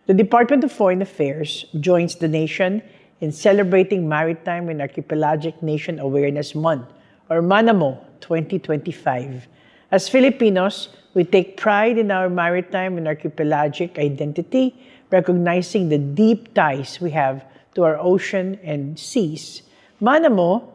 The Department of Foreign Affairs joins the nation in celebrating Maritime and Archipelagic Nation Awareness Month, or MANAMO 2025. As Filipinos, we take pride in our maritime and archipelagic identity, recognizing the deep ties we have to our ocean and seas. MANAMO,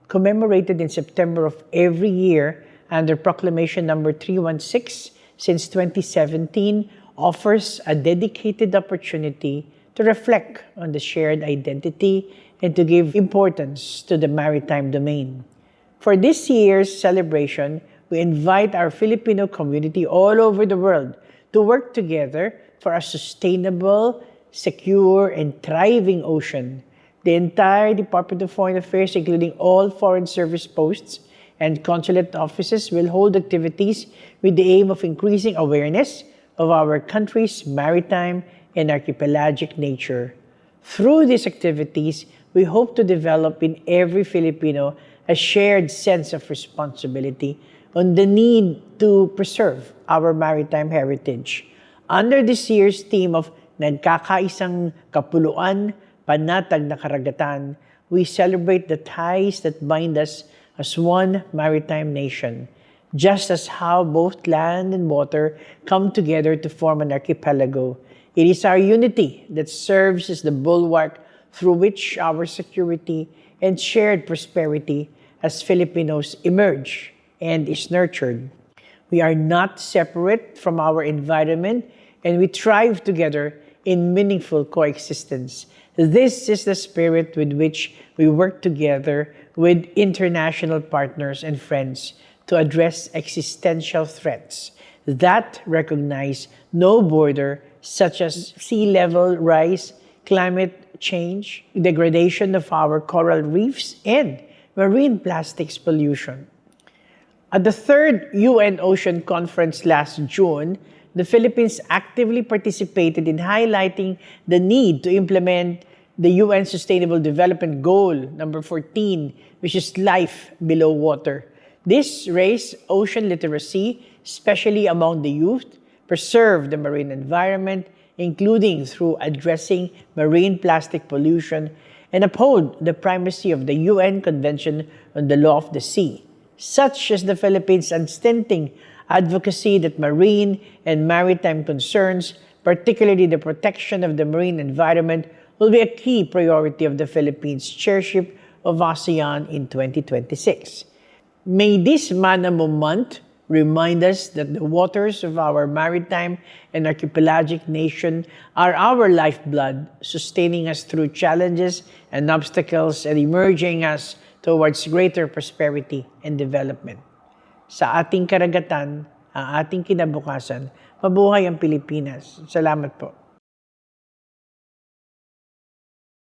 commemorated in September of every year under Proclamation number 316 since 2017, offers a dedicated opportunity to reflect on the shared identity and to give importance to the maritime domain. For this year's celebration, we invite our Filipino community all over the world to work together for a sustainable, secure, and thriving ocean. The entire Department of Foreign Affairs, including all foreign service posts and consulate offices, will hold activities with the aim of increasing awareness of our country's maritime and archipelagic nature. Through these activities, we hope to develop in every Filipino a shared sense of responsibility on the need to preserve our maritime heritage. Under this year's theme of Nagkakaisang Kapuluan, Panatag na Karagatan, we celebrate the ties that bind us as one maritime nation. Just as how both land and water come together to form an archipelago, it is our unity that serves as the bulwark through which our security and shared prosperity as Filipinos emerge and is nurtured. We are not separate from our environment, and we thrive together in meaningful coexistence. This is the spirit with which we work together with international partners and friends to address existential threats that recognize no border, such as sea level rise, climate change, degradation of our coral reefs, and marine plastics pollution. At the third UN Ocean Conference last June, the Philippines actively participated in highlighting the need to implement the UN Sustainable Development Goal number 14, which is life below water. This raised ocean literacy, especially among the youth, preserve the marine environment, including through addressing marine plastic pollution, and uphold the primacy of the UN Convention on the Law of the Sea, such as the Philippines' unstinting advocacy that marine and maritime concerns, particularly the protection of the marine environment, will be a key priority of the Philippines' chairship of ASEAN in 2026. May this MANAMO month remind us that the waters of our maritime and archipelagic nation are our lifeblood, sustaining us through challenges and obstacles and emerging us towards greater prosperity and development. Sa ating karagatan, ang ating kinabukasan, mabuhay ang Pilipinas. Salamat po.